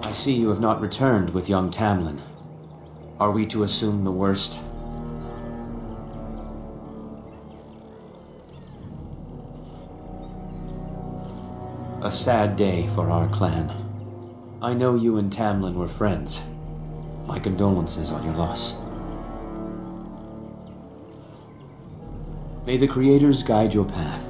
I see you have not returned with young Tamlin. Are we to assume the worst? A sad day for our clan. I know you and Tamlin were friends. My condolences on your loss. May the Creators guide your path.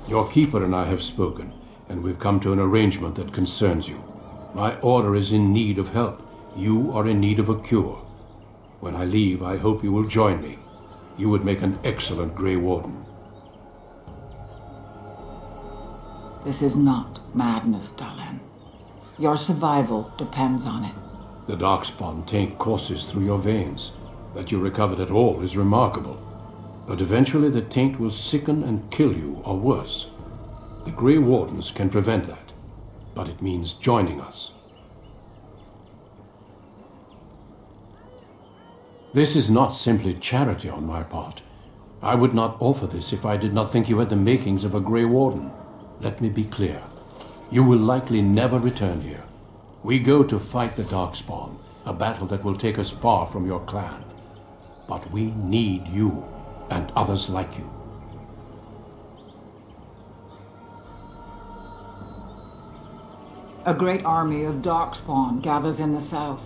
Your keeper and I have spoken, and we've come to an arrangement that concerns you. My order is in need of help. You are in need of a cure. When I leave, I hope you will join me. You would make an excellent Grey Warden. This is not madness, Dalen. Your survival depends on it. The Darkspawn taint courses through your veins. That you recovered at all is remarkable. But eventually the taint will sicken and kill you, or worse. The Grey Wardens can prevent that, but it means joining us. This is not simply charity on my part. I would not offer this if I did not think you had the makings of a Grey Warden. Let me be clear. You will likely never return here. We go to fight the Darkspawn, a battle that will take us far from your clan. But we need you, and others like you. A great army of Darkspawn gathers in the south.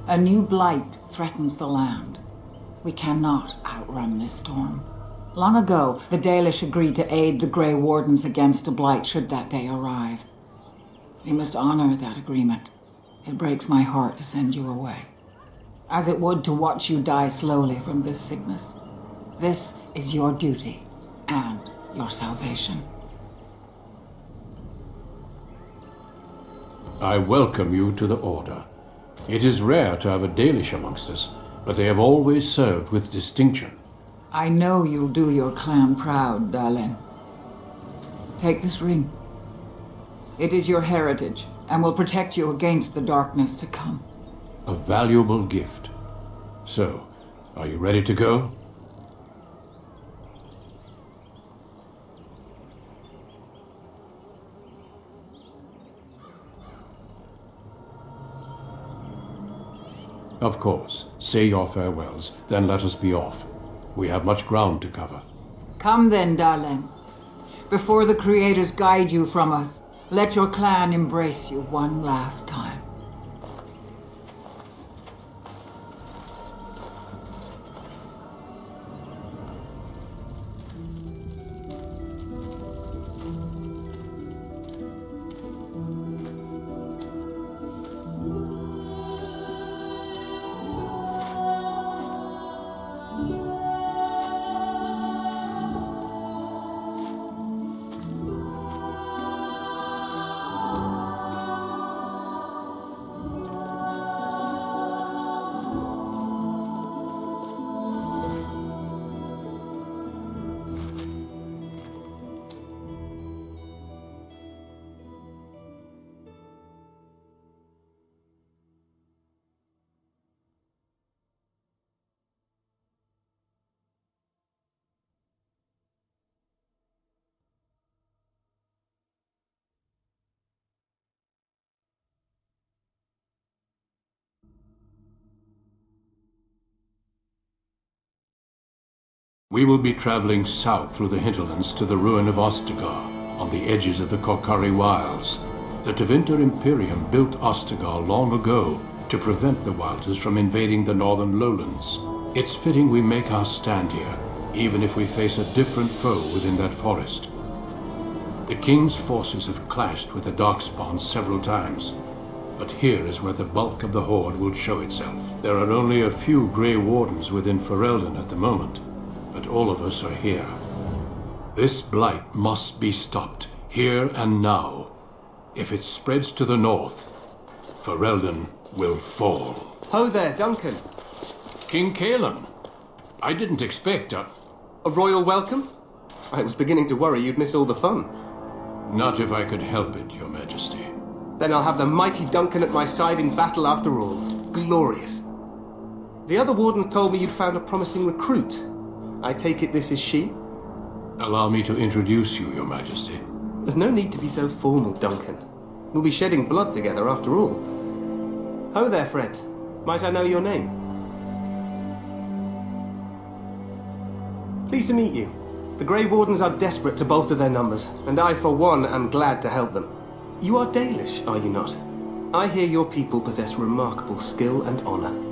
A new blight threatens the land. We cannot outrun this storm. Long ago, the Dalish agreed to aid the Grey Wardens against a blight should that day arrive. We must honor that agreement. It breaks my heart to send you away, as it would to watch you die slowly from this sickness. This is your duty and your salvation. I welcome you to the Order. It is rare to have a Dalish amongst us, but they have always served with distinction. I know you'll do your clan proud, Dalen. Take this ring. It is your heritage, and will protect you against the darkness to come. A valuable gift. So, are you ready to go? Of course. Say your farewells, then let us be off. We have much ground to cover. Come then, Dalen. Before the Creators guide you from us, let your clan embrace you one last time. We will be traveling south through the hinterlands to the ruin of Ostagar, on the edges of the Korkari Wilds. The Tevinter Imperium built Ostagar long ago to prevent the Wilders from invading the northern lowlands. It's fitting we make our stand here, even if we face a different foe within that forest. The King's forces have clashed with the Darkspawn several times, but here is where the bulk of the Horde will show itself. There are only a few Grey Wardens within Ferelden at the moment, but all of us are here. This blight must be stopped, here and now. If it spreads to the north, Ferelden will fall. Ho there, Duncan. King Kaelan, I didn't expect A royal welcome? I was beginning to worry you'd miss all the fun. Not if I could help it, Your Majesty. Then I'll have the mighty Duncan at my side in battle after all. Glorious. The other wardens told me you'd found a promising recruit. I take it this is she? Allow me to introduce you, Your Majesty. There's no need to be so formal, Duncan. We'll be shedding blood together after all. Ho there, friend. Might I know your name? Pleased to meet you. The Grey Wardens are desperate to bolster their numbers, and I, for one, am glad to help them. You are Dalish, are you not? I hear your people possess remarkable skill and honor.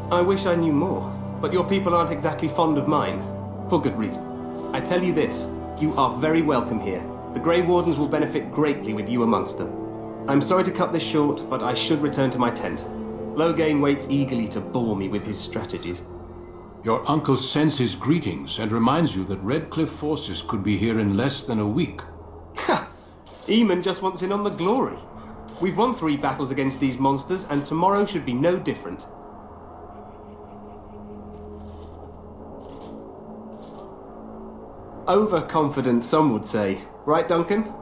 I wish I knew more, but your people aren't exactly fond of mine. For good reason. I tell you this, you are very welcome here. The Grey Wardens will benefit greatly with you amongst them. I'm sorry to cut this short, but I should return to my tent. Loghain waits eagerly to bore me with his strategies. Your uncle sends his greetings and reminds you that Redcliffe forces could be here in less than a week. Ha! Eamon just wants in on the glory. We've won 3 battles against these monsters, and tomorrow should be no different. Overconfident, some would say. Right, Duncan?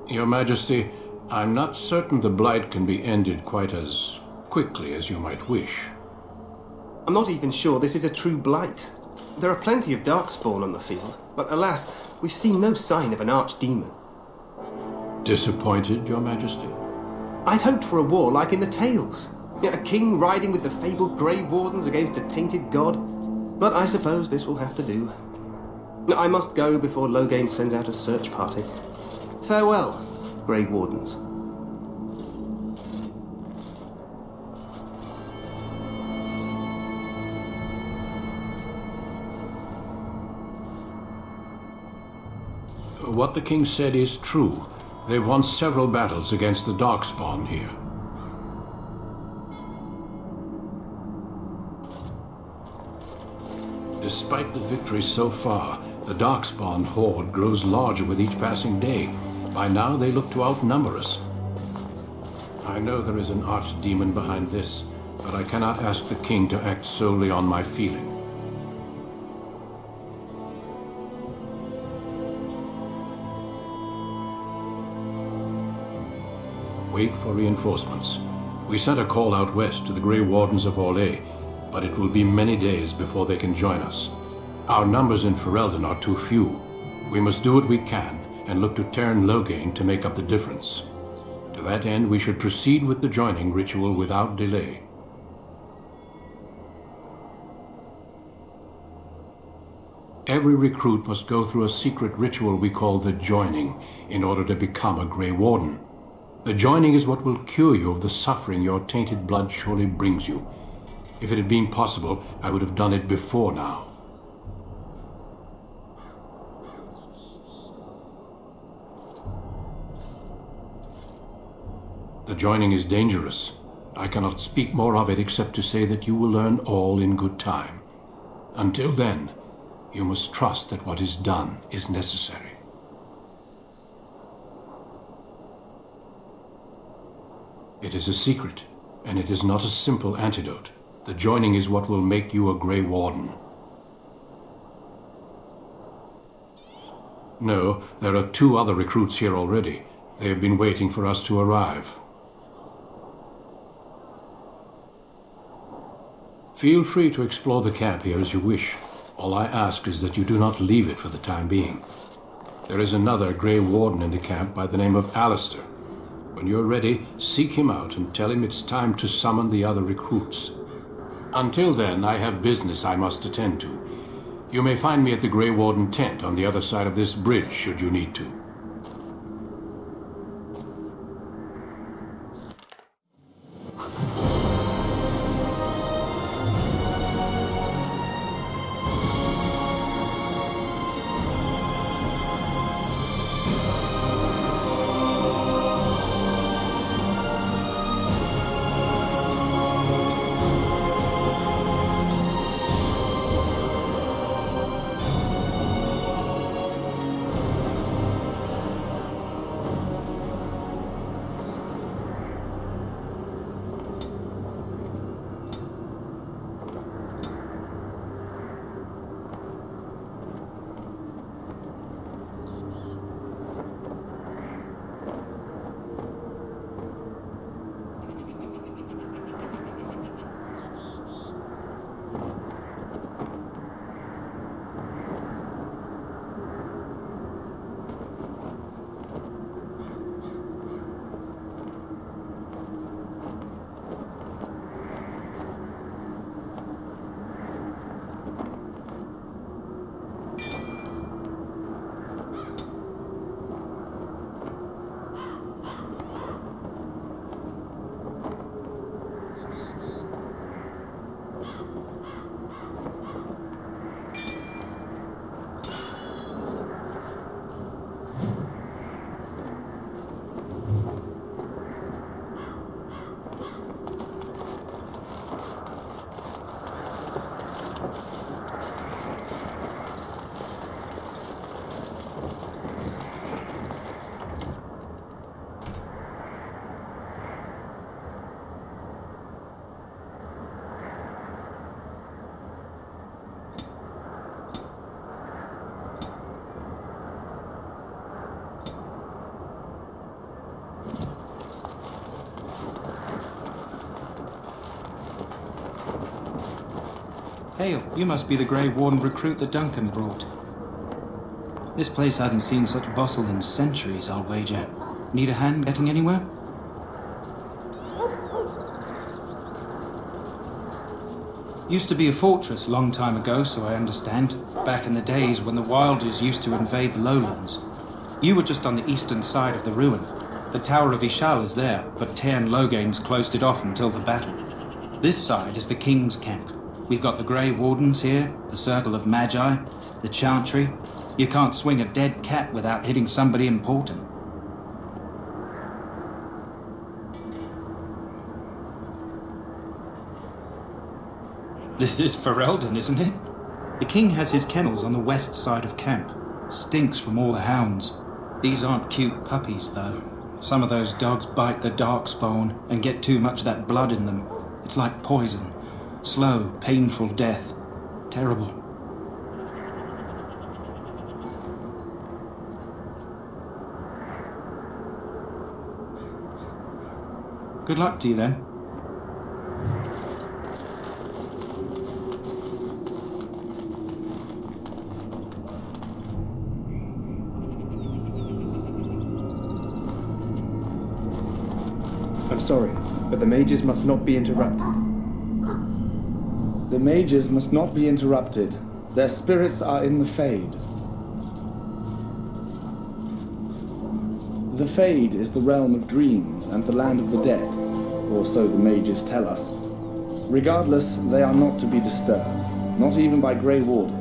Your Majesty, I'm not certain the Blight can be ended quite as quickly as you might wish. I'm not even sure this is a true blight. There are plenty of Darkspawn on the field, but alas, we've seen no sign of an archdemon. Disappointed, Your Majesty? I'd hoped for a war like in the tales. A king riding with the fabled Grey Wardens against a tainted god. But I suppose this will have to do. I must go before Loghain sends out a search party. Farewell, Grey Wardens. What the king said is true. They've won several battles against the Darkspawn here. Despite the victories so far, the Darkspawn horde grows larger with each passing day. By now they look to outnumber us. I know there is an archdemon behind this, but I cannot ask the king to act solely on my feeling. Wait for reinforcements. We sent a call out west to the Grey Wardens of Orlais, but it will be many days before they can join us. Our numbers in Ferelden are too few. We must do what we can and look to Teyrn Loghain to make up the difference. To that end, we should proceed with the joining ritual without delay. Every recruit must go through a secret ritual we call the joining in order to become a Grey Warden. The joining is what will cure you of the suffering your tainted blood surely brings you. If it had been possible, I would have done it before now. The joining is dangerous. I cannot speak more of it except to say that you will learn all in good time. Until then, you must trust that what is done is necessary. It is a secret, and it is not a simple antidote. The joining is what will make you a Grey Warden. No, there are 2 other recruits here already. They have been waiting for us to arrive. Feel free to explore the camp here as you wish. All I ask is that you do not leave it for the time being. There is another Grey Warden in the camp by the name of Alistair. When you're ready, seek him out and tell him it's time to summon the other recruits. Until then, I have business I must attend to. You may find me at the Grey Warden tent on the other side of this bridge, should you need to. Hail, you must be the Grey Warden recruit that Duncan brought. This place hasn't seen such bustle in centuries, I'll wager. Need a hand getting anywhere? Used to be a fortress long time ago, so I understand. Back in the days when the Wilders used to invade the lowlands. You were just on the eastern side of the ruin. The Tower of Ishal is there, but Tairn Logain's closed it off until the battle. This side is the King's camp. We've got the Grey Wardens here, the Circle of Magi, the Chantry. You can't swing a dead cat without hitting somebody important. This is Ferelden, isn't it? The King has his kennels on the west side of camp. Stinks from all the hounds. These aren't cute puppies, though. Some of those dogs bite the darkspawn and get too much of that blood in them. It's like poison. Slow, painful death. Terrible. Good luck to you, then. I'm sorry, but the mages must not be interrupted. The mages must not be interrupted. Their spirits are in the Fade. The Fade is the realm of dreams and the land of the dead, or so the mages tell us. Regardless, they are not to be disturbed, not even by Grey Wardens.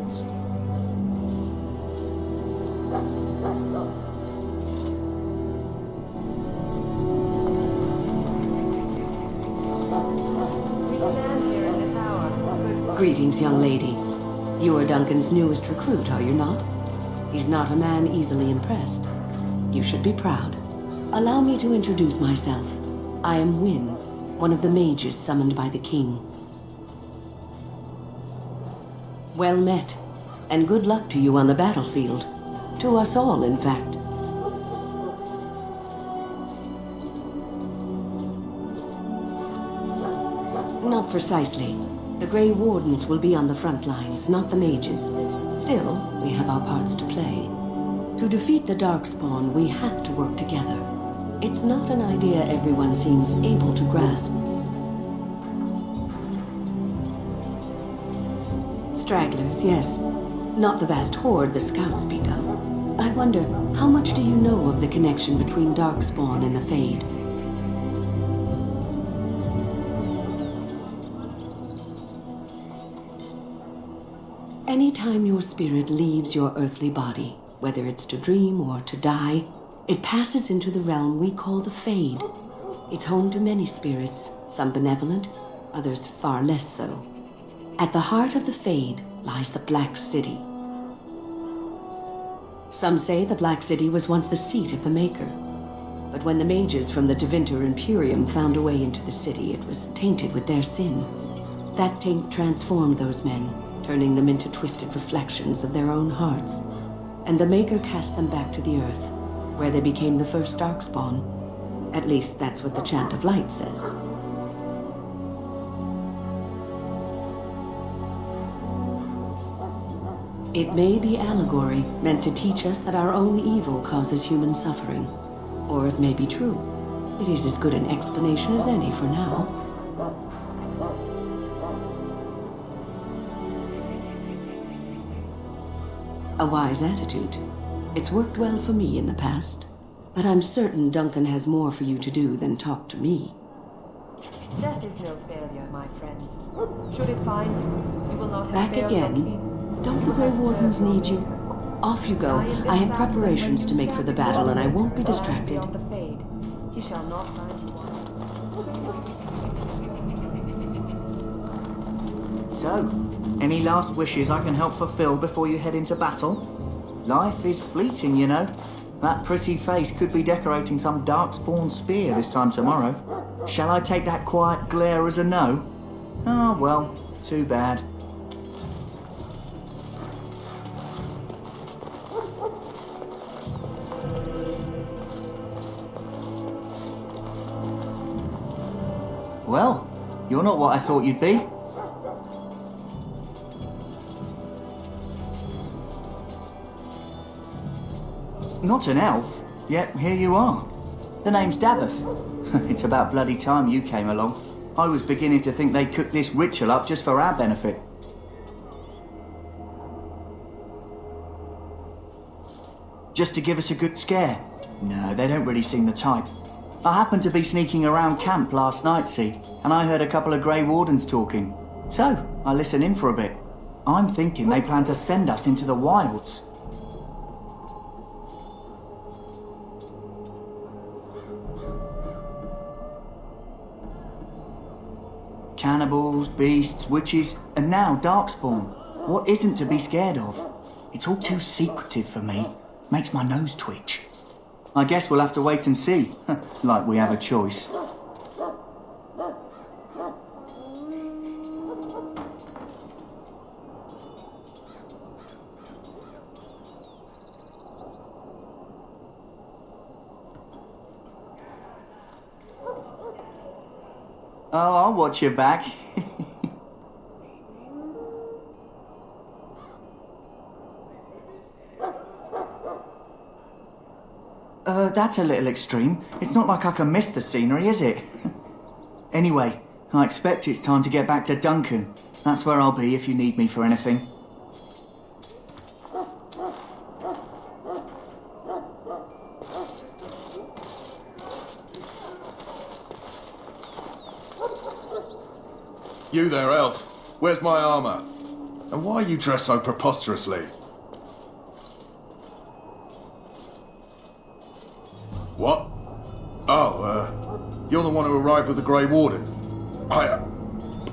Greetings, young lady. You are Duncan's newest recruit, are you not? He's not a man easily impressed. You should be proud. Allow me to introduce myself. I am Wynne, one of the mages summoned by the king. Well met, and good luck to you on the battlefield. To us all, in fact. Not precisely. The Grey Wardens will be on the front lines, not the mages. Still, we have our parts to play. To defeat the Darkspawn, we have to work together. It's not an idea everyone seems able to grasp. Stragglers, yes. Not the vast horde the scouts speak of. I wonder, how much do you know of the connection between Darkspawn and the Fade? Anytime your spirit leaves your earthly body, whether it's to dream or to die, it passes into the realm we call the Fade. It's home to many spirits, some benevolent, others far less so. At the heart of the Fade lies the Black City. Some say the Black City was once the seat of the Maker. But when the mages from the Tevinter Imperium found a way into the city, it was tainted with their sin. That taint transformed those men, turning them into twisted reflections of their own hearts. And the Maker cast them back to the earth, where they became the first Darkspawn. At least that's what the Chant of Light says. It may be allegory, meant to teach us that our own evil causes human suffering. Or it may be true. It is as good an explanation as any for now. A wise attitude. It's worked well for me in the past. But I'm certain Duncan has more for you to do than talk to me. Death is no failure, my friends. Should it find you, you will not have Back failed your again? king. Don't the Grey Wardens need you? Off you go. I have preparations to make for the battle, and I won't be distracted. On the Fade, he shall not find you. So, any last wishes I can help fulfill before you head into battle? Life is fleeting, you know. That pretty face could be decorating some Darkspawn spear this time tomorrow. Shall I take that quiet glare as a no? Oh, well, too bad. Well, you're not what I thought you'd be. not an elf, yet here you are. The name's Davith. It's about bloody time you came along. I was beginning to think they cooked this ritual up just for our benefit. Just to give us a good scare? No, they don't really seem the type. I happened to be sneaking around camp last night, see, and I heard a couple of Grey Wardens talking. So, I listened in for a bit. I'm thinking they plan to send us into the wilds. Cannibals, beasts, witches, and now Darkspawn. What isn't to be scared of? It's all too secretive for me. Makes my nose twitch. I guess we'll have to wait and see. Like we have a choice. Oh, I'll watch your back. That's a little extreme. It's not like I can miss the scenery, is it? Anyway, I expect it's time to get back to Duncan. That's where I'll be if you need me for anything. You there, elf. Where's my armor? And why are you dressed so preposterously? What? Oh, you're the one who arrived with the Grey Warden.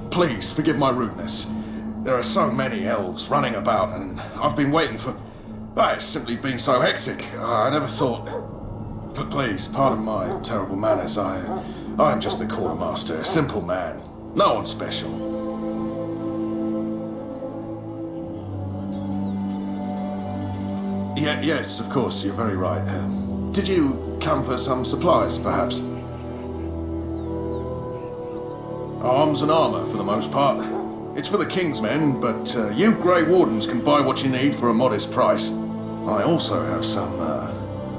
Please, forgive my rudeness. There are so many elves running about, and I've been waiting for... It's simply been so hectic. I never thought... Please, pardon my terrible manners. I'm just the quartermaster, a simple man. No one special. Yes, of course, you're very right. Did you come for some supplies, perhaps? Arms and armour, for the most part. It's for the King's men, but you Grey Wardens can buy what you need for a modest price. I also have some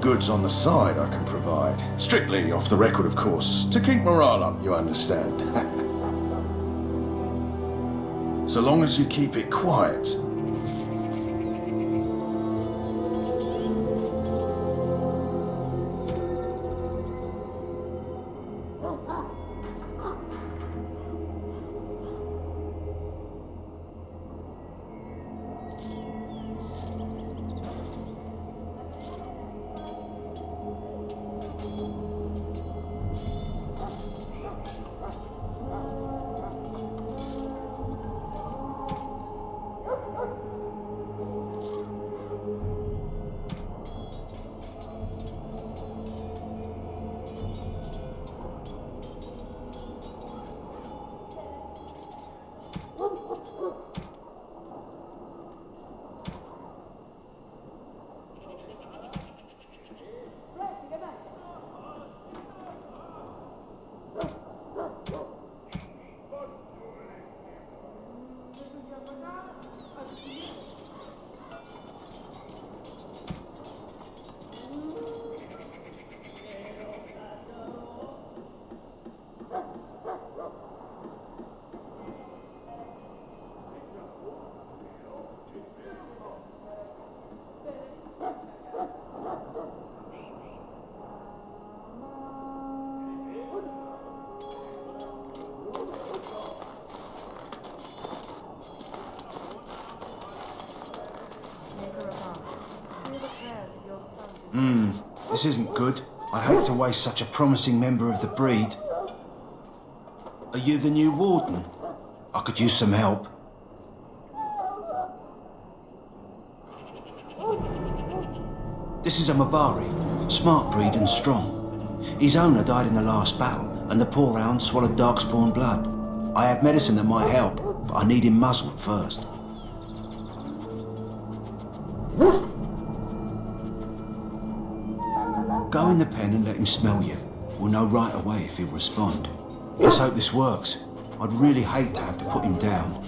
goods on the side I can provide. Strictly off the record, of course, to keep morale up, you understand. So long as you keep it quiet. This isn't good. I hate to waste such a promising member of the breed. Are you the new warden? I could use some help. This is a Mabari, smart breed and strong. His owner died in the last battle, and the poor hound swallowed darkspawn blood. I have medicine that might help, but I need him muzzled first. Go in the pen and let him smell you. We'll know right away if he'll respond. Let's hope this works. I'd really hate to have to put him down.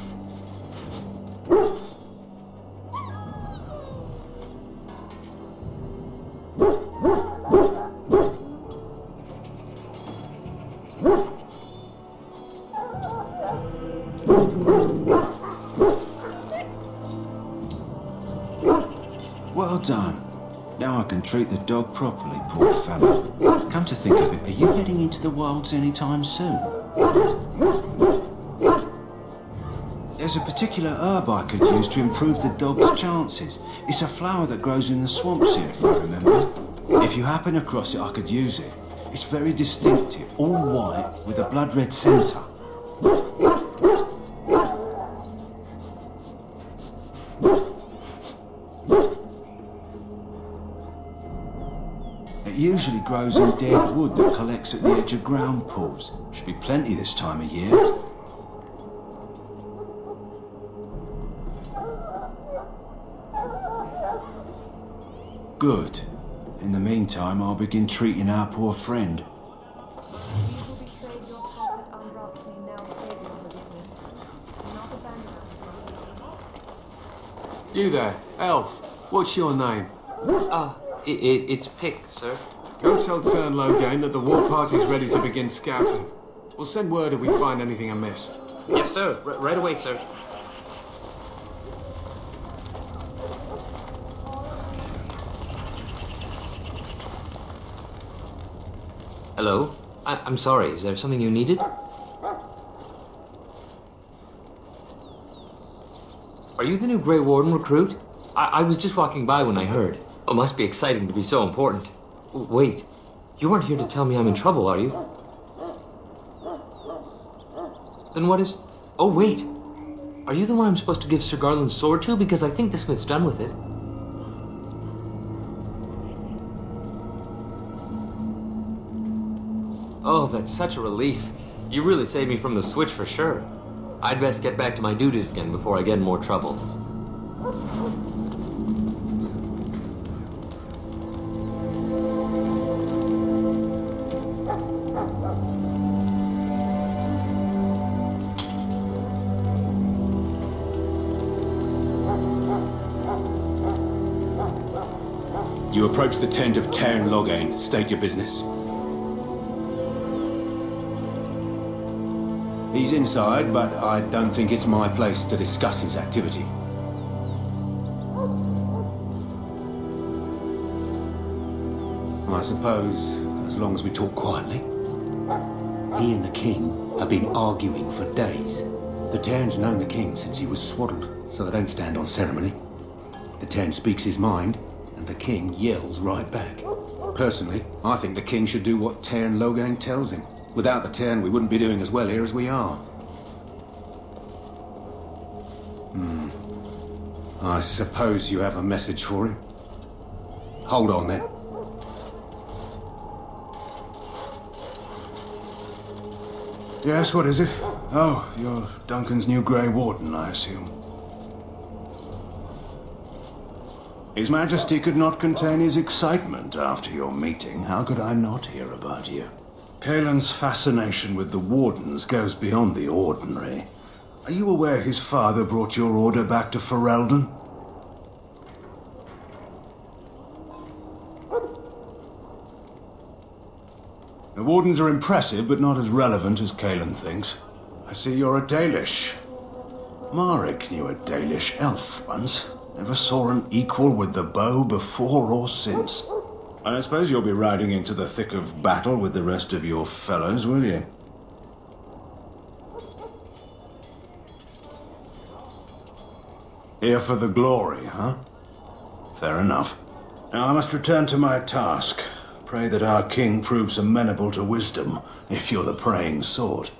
how I can treat the dog properly, poor fellow. Come to think of it, are you heading into the wilds anytime soon? There's a particular herb I could use to improve the dog's chances. It's a flower that grows in the swamps here, if I remember. If you happen across it, I could use it. It's very distinctive, all white with a blood-red centre. It usually grows in dead wood that collects at the edge of ground pools. Should be plenty this time of year. Good. In the meantime, I'll begin treating our poor friend. You there, elf. What's your name? It's Pick, sir. Go tell Turn Logain that the war party's ready to begin scouting. We'll send word if we find anything amiss. Yes, sir. Right away, sir. Hello? I'm sorry, is there something you needed? Are you the new Grey Warden recruit? I was just walking by when I heard. It must be exciting to be so important. Wait, you aren't here to tell me I'm in trouble, are you? Then what is... Oh, wait. Are you the one I'm supposed to give Sir Garland's sword to? Because I think the smith's done with it. Oh, that's such a relief. You really saved me from the switch for sure. I'd best get back to my duties again before I get in more trouble. You approach the tent of Tairn Logain. State your business. He's inside, but I don't think it's my place to discuss his activity. I suppose, as long as we talk quietly. He and the king have been arguing for days. The Tairn's known the king since he was swaddled, so they don't stand on ceremony. The Tairn speaks his mind, and the king yells right back. Personally, I think the king should do what Tairn Logain tells him. Without the Tairn, we wouldn't be doing as well here as we are. I suppose you have a message for him? Hold on then. Yes, what is it? Oh, you're Duncan's new Grey Warden, I assume. His Majesty could not contain his excitement after your meeting. How could I not hear about you? Caelan's fascination with the Wardens goes beyond the ordinary. Are you aware his father brought your order back to Ferelden? The Wardens are impressive, but not as relevant as Caelan thinks. I see you're a Dalish. Marek knew a Dalish elf once. Never saw an equal with the bow before or since. And I suppose you'll be riding into the thick of battle with the rest of your fellows, will you? Here for the glory, huh? Fair enough. Now I must return to my task. Pray that our king proves amenable to wisdom, if you're the praying sort.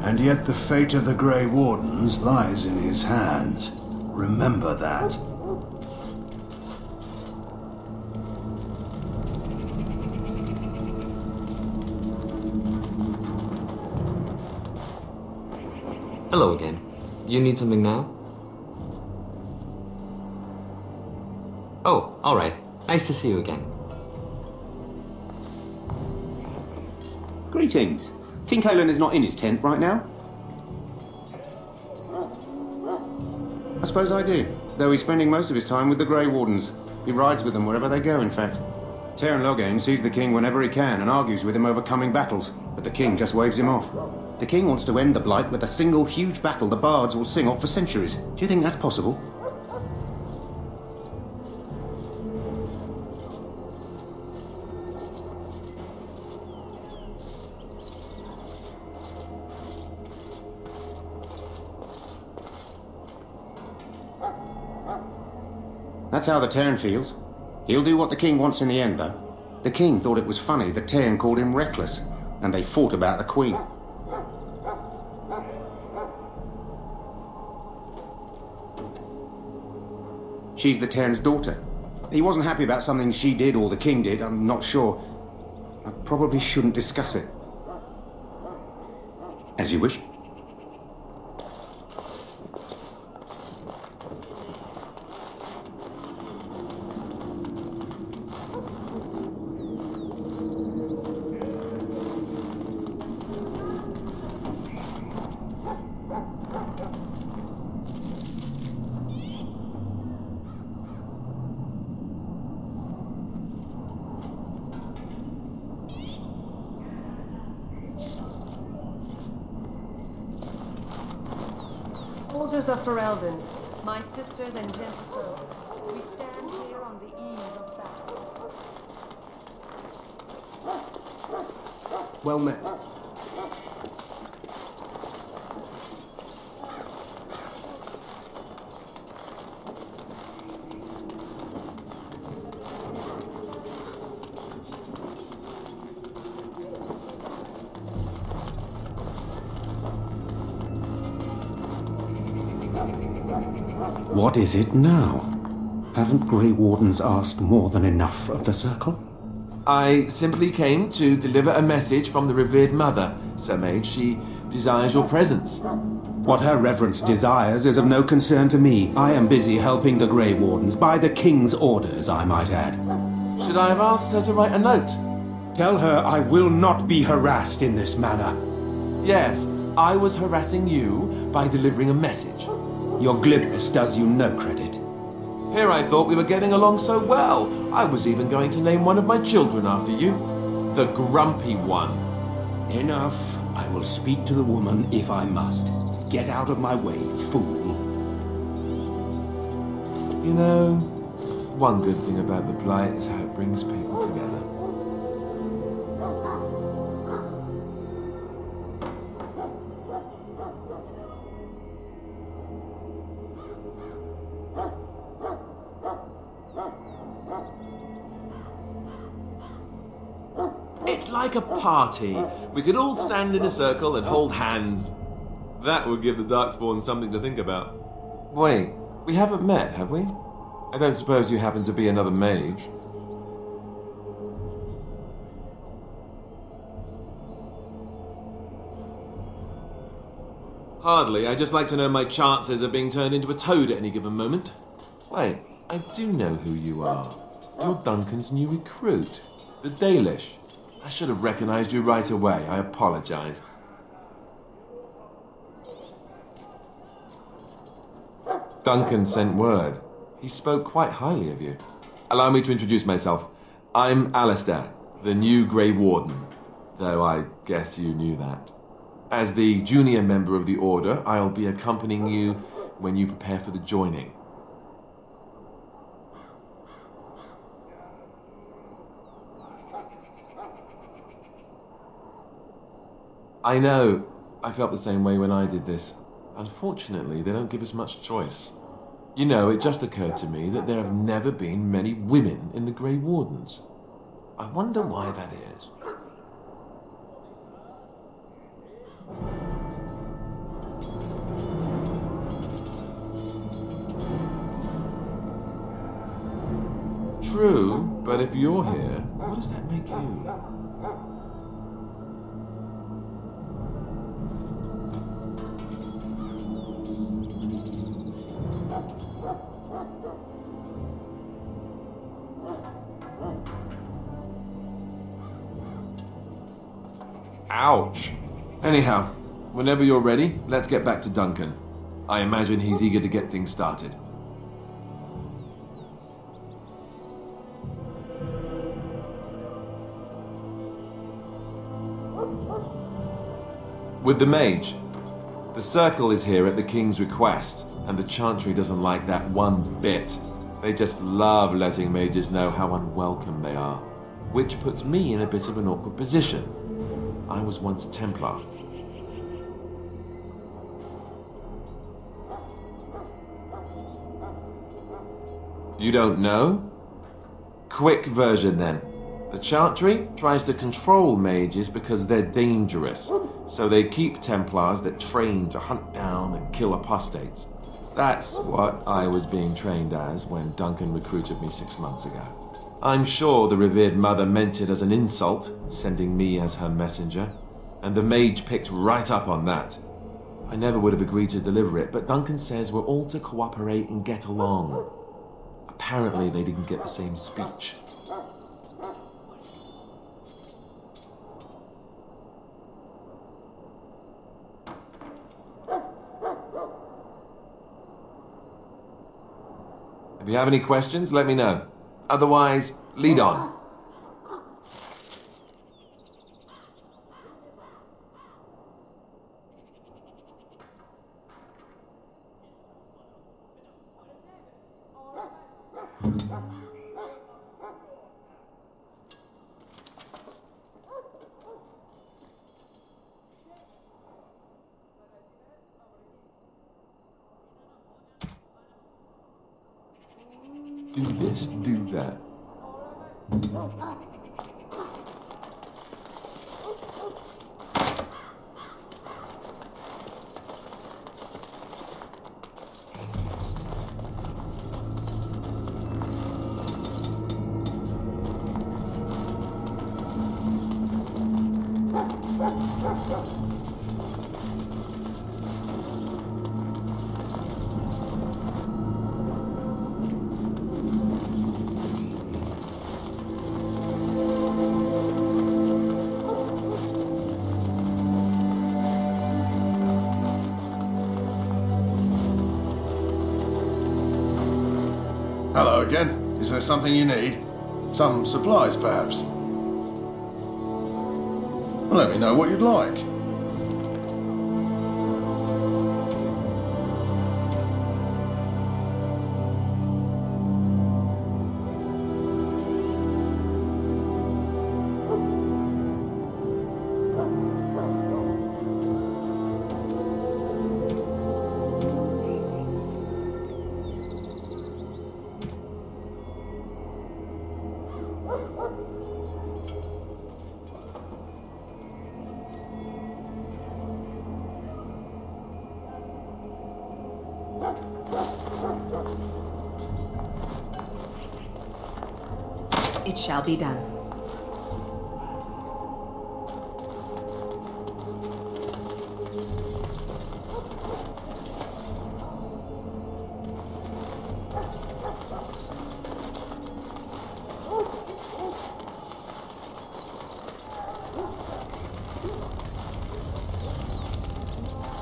And yet the fate of the Grey Wardens lies in his hands. Remember that. Hello again. You need something now? Oh, alright. Nice to see you again. Greetings. King Caelan is not in his tent right now. I suppose I do, though he's spending most of his time with the Grey Wardens. He rides with them wherever they go, in fact. Teyrn Loghain sees the king whenever he can and argues with him over coming battles, but the king just waves him off. The king wants to end the Blight with a single huge battle the bards will sing of for centuries. Do you think that's possible? That's how the Teyrn feels. He'll do what the king wants in the end, though. The king thought it was funny that Teyrn called him reckless, and they fought about the queen. She's the Teyrn's daughter. He wasn't happy about something she did or the king did, I'm not sure. I probably shouldn't discuss it. As you wish. Soldiers of Ferelden, my sisters and gentlefolk, we stand here on the eve of battle. Well met. What is it now? Haven't Grey Wardens asked more than enough of the Circle? I simply came to deliver a message from the revered mother, Sir Mage. She desires your presence. What her reverence desires is of no concern to me. I am busy helping the Grey Wardens, by the King's orders, I might add. Should I have asked her to write a note? Tell her I will not be harassed in this manner. Yes, I was harassing you by delivering a message. Your glibness does you no credit. Here I thought we were getting along so well. I was even going to name one of my children after you. The Grumpy One. Enough. I will speak to the woman if I must. Get out of my way, fool. You know, one good thing about the Blight is how it brings people together. It's like a party. We could all stand in a circle and hold hands. That would give the Darkspawn something to think about. Wait, we haven't met, have we? I don't suppose you happen to be another mage? Hardly. I just like to know my chances of being turned into a toad at any given moment. Wait, I do know who you are. You're Duncan's new recruit, the Dalish. I should have recognized you right away. I apologize. Duncan sent word. He spoke quite highly of you. Allow me to introduce myself. I'm Alistair, the new Grey Warden, though I guess you knew that. As the junior member of the Order, I'll be accompanying you when you prepare for the joining. I know. I felt the same way when I did this. Unfortunately, they don't give us much choice. You know, it just occurred to me that there have never been many women in the Grey Wardens. I wonder why that is. True, but if you're here, what does that make you? Ouch. Anyhow, whenever you're ready, let's get back to Duncan. I imagine he's eager to get things started. With the mage, the circle is here at the king's request, and the chantry doesn't like that one bit. They just love letting mages know how unwelcome they are, which puts me in a bit of an awkward position. I was once a Templar. You don't know? Quick version then. The Chantry tries to control mages because they're dangerous, so they keep Templars that train to hunt down and kill apostates. That's what I was being trained as when Duncan recruited me 6 months ago. I'm sure the revered mother meant it as an insult, sending me as her messenger, and the mage picked right up on that. I never would have agreed to deliver it, but Duncan says we're all to cooperate and get along. Apparently they didn't get the same speech. If you have any questions, let me know. Otherwise, lead on. Do this, do that. Hello again. Is there something you need? Some supplies, perhaps? Let me know what you'd like. It shall be done.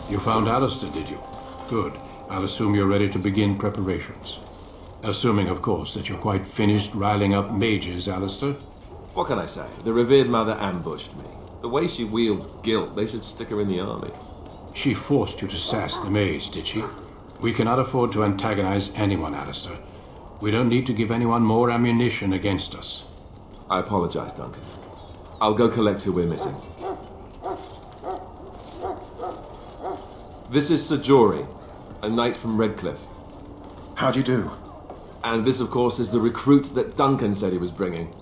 You found Alistair, did you? Good. I'll assume you're ready to begin preparations. Assuming, of course, that you're quite finished riling up mages, Alistair. What can I say? The revered mother ambushed me. The way she wields guilt, they should stick her in the army. She forced you to sass the mage, did she? We cannot afford to antagonize anyone, Alistair. We don't need to give anyone more ammunition against us. I apologize, Duncan. I'll go collect who we're missing. This is Sir Jory, a knight from Redcliffe. How'd you do? And this, of course, is the recruit that Duncan said he was bringing.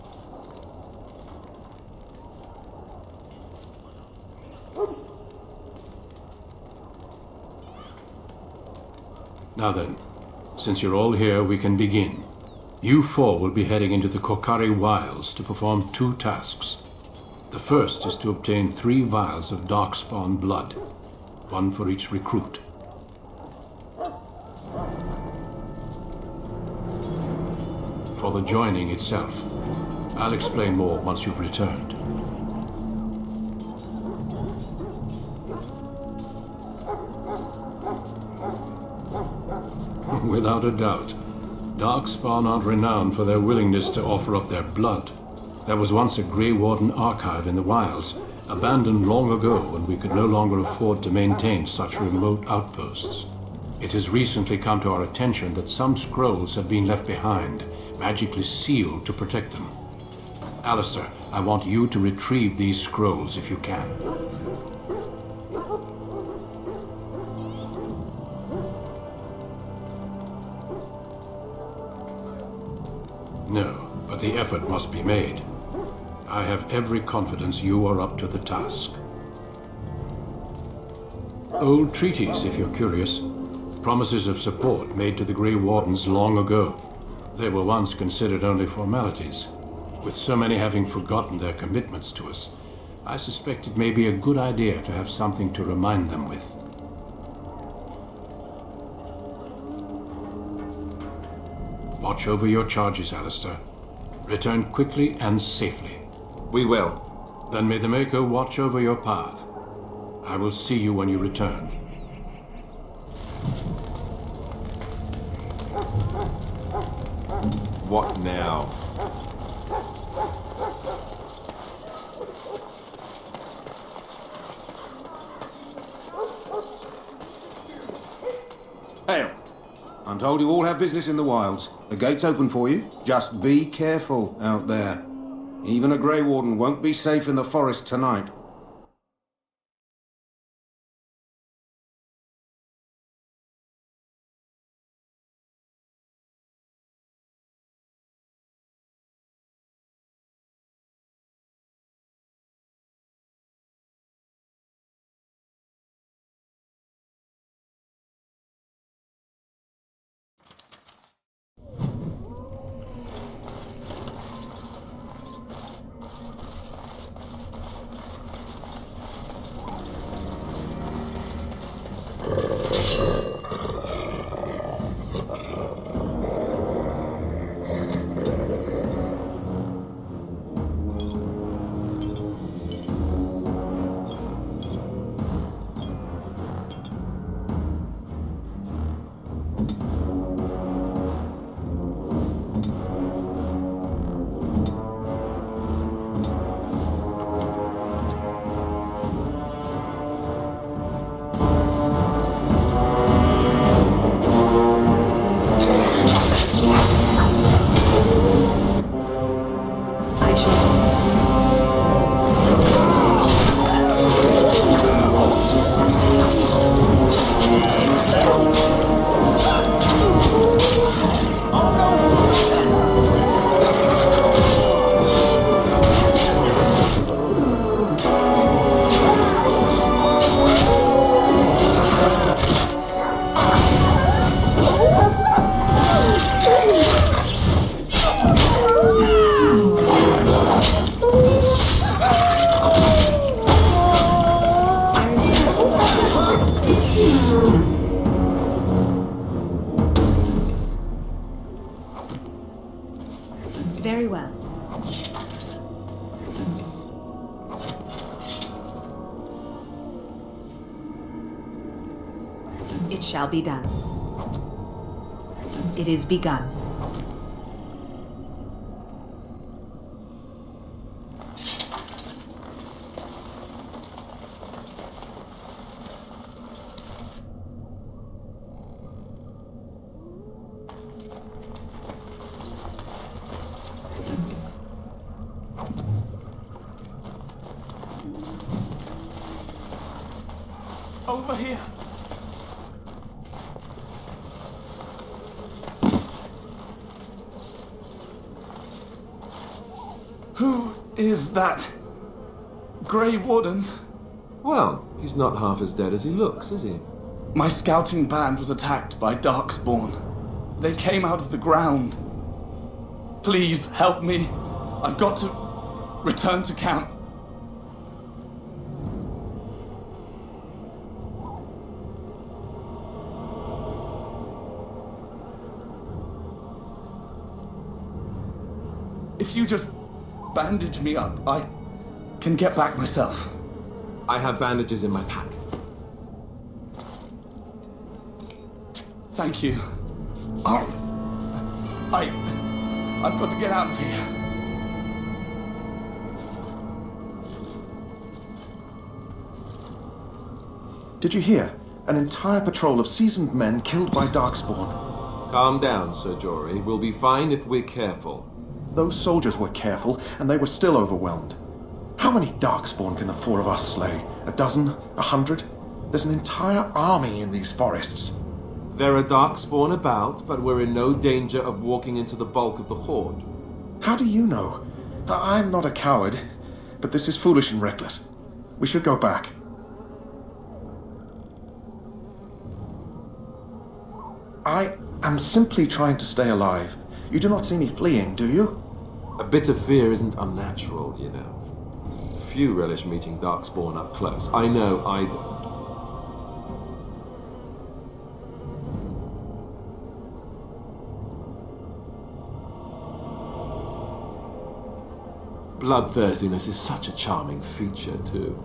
Now then, since you're all here, we can begin. You four will be heading into the Kokari Wilds to perform 2 tasks. The first is to obtain 3 vials of Darkspawn blood, 1 for each recruit. For the joining itself, I'll explain more once you've returned. Without a doubt. Darkspawn aren't renowned for their willingness to offer up their blood. There was once a Grey Warden archive in the wilds, abandoned long ago when we could no longer afford to maintain such remote outposts. It has recently come to our attention that some scrolls have been left behind, magically sealed to protect them. Alistair, I want you to retrieve these scrolls if you can. No, but the effort must be made. I have every confidence you are up to the task. Old treaties, if you're curious. Promises of support made to the Grey Wardens long ago. They were once considered only formalities. With so many having forgotten their commitments to us, I suspect it may be a good idea to have something to remind them with. Watch over your charges, Alistair. Return quickly and safely. We will. Then may the Maker watch over your path. I will see you when you return. What now? Hail. I'm told you all have business in the wilds. The gate's open for you. Just be careful out there. Even a Grey Warden won't be safe in the forest tonight. Very well. It shall be done. It is begun. Over here. Who is that? Grey Wardens? Well, he's not half as dead as he looks, is he? My scouting band was attacked by Darkspawn. They came out of the ground. Please help me. I've got to return to camp. If you just bandage me up, I can get back myself. I have bandages in my pack. Thank you. I've got to get out of here. Did you hear? An entire patrol of seasoned men killed by Darkspawn. Calm down, Sir Jory. We'll be fine if we're careful. Those soldiers were careful, and they were still overwhelmed. How many Darkspawn can the four of us slay? A dozen? 100? There's an entire army in these forests. There are Darkspawn about, but we're in no danger of walking into the bulk of the Horde. How do you know? I'm not a coward, but this is foolish and reckless. We should go back. I am simply trying to stay alive. You do not see me fleeing, do you? A bit of fear isn't unnatural, you know. Few relish meeting Darkspawn up close. I know I don't. Bloodthirstiness is such a charming feature, too.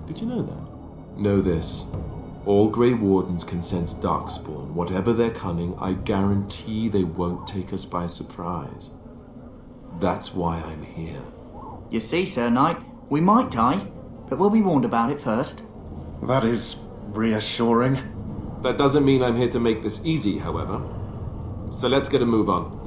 Did you know that? Know this. All Grey Wardens can sense Darkspawn. Whatever their cunning, I guarantee they won't take us by surprise. That's why I'm here. You see, Sir Knight, we might die, but we'll be warned about it first. That is reassuring. That doesn't mean I'm here to make this easy, however. So let's get a move on.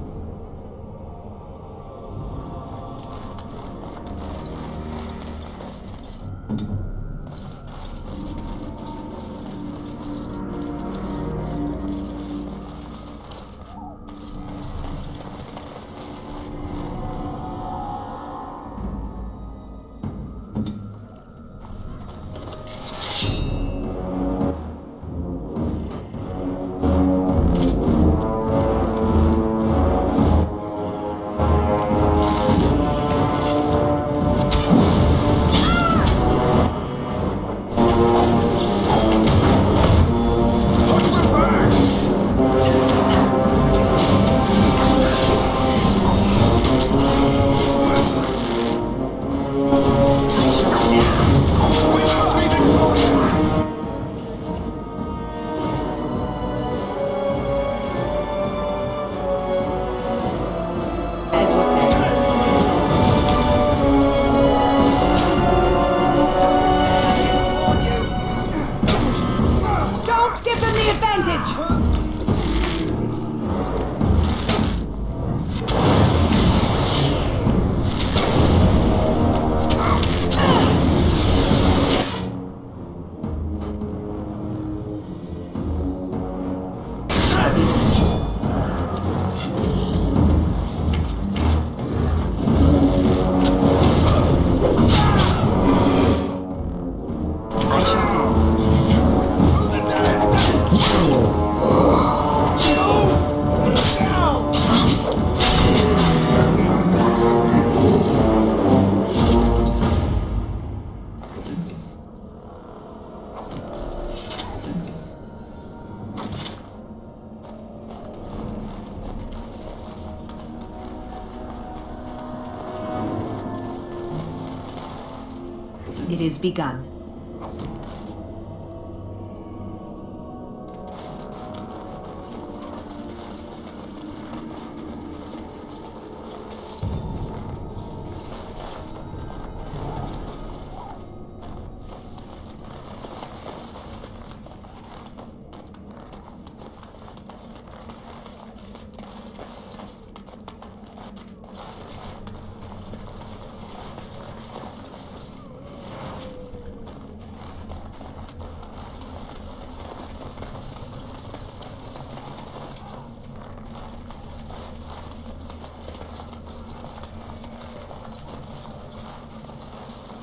It is begun.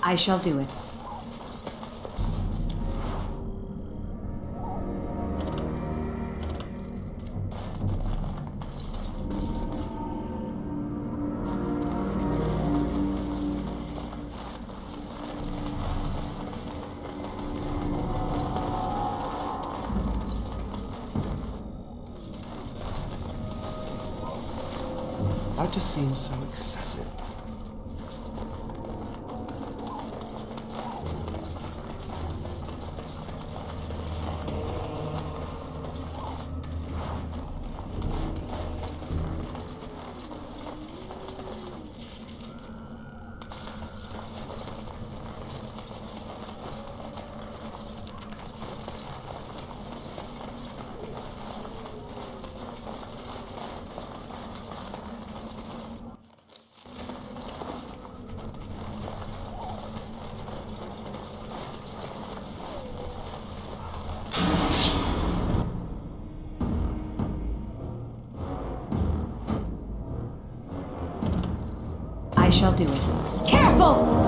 I shall do it. That just seems so excessive. I shall do it. Careful!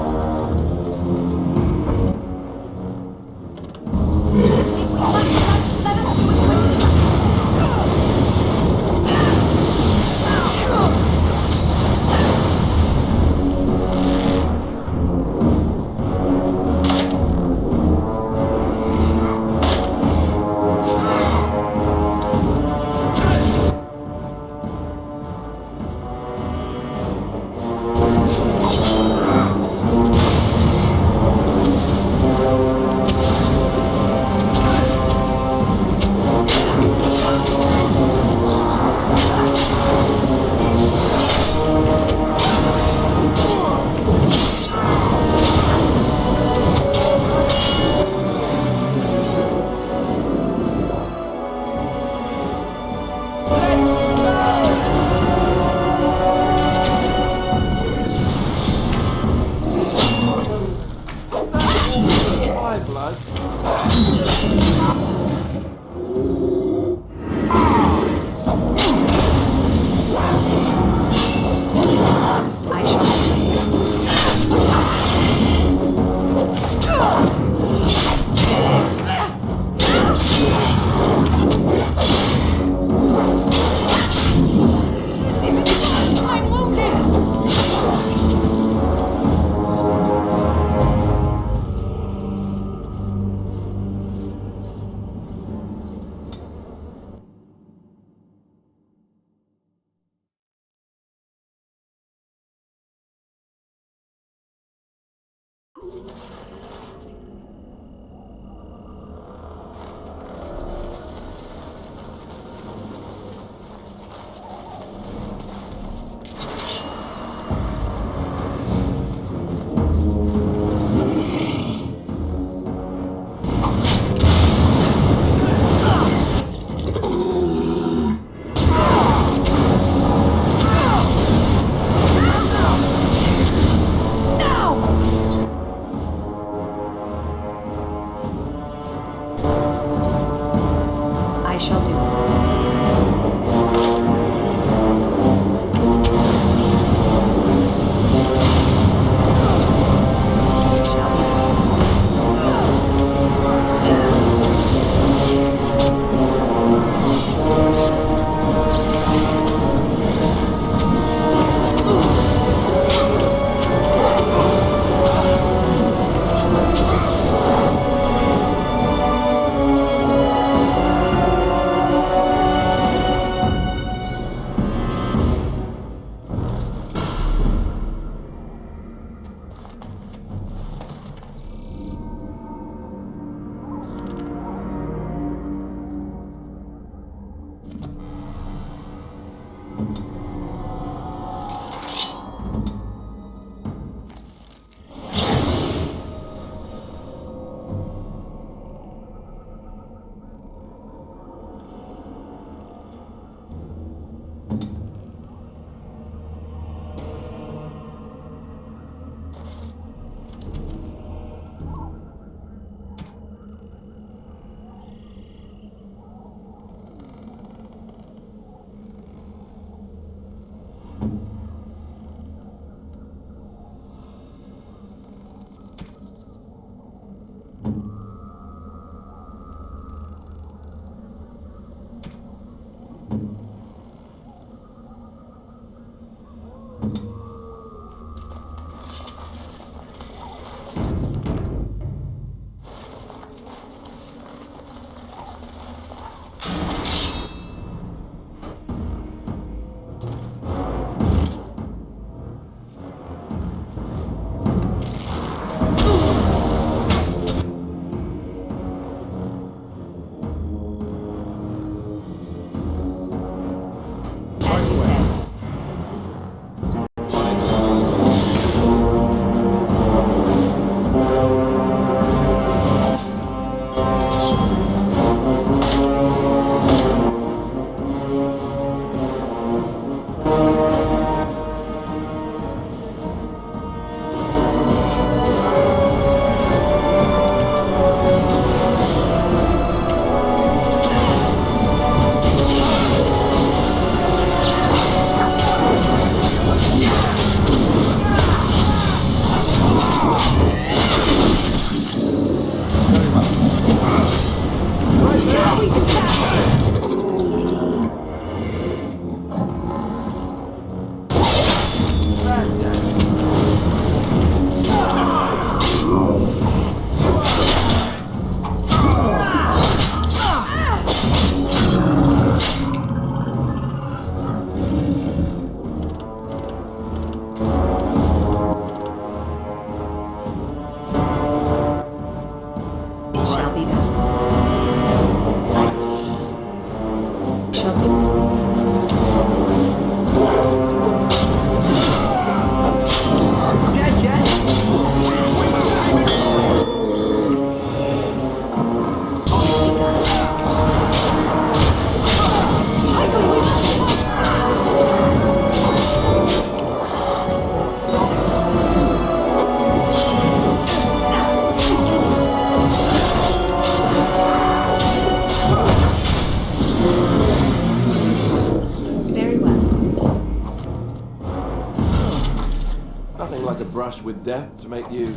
nothing like a brush with death to make you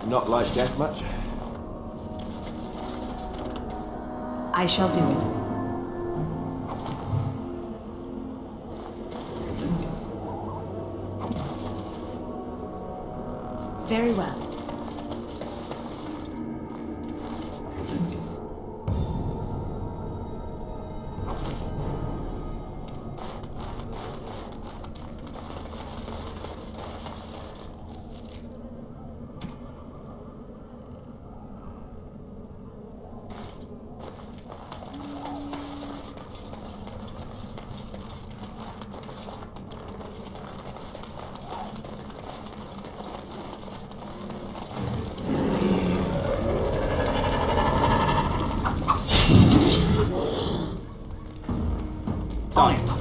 not like death much? I shall do it. Very well. All right.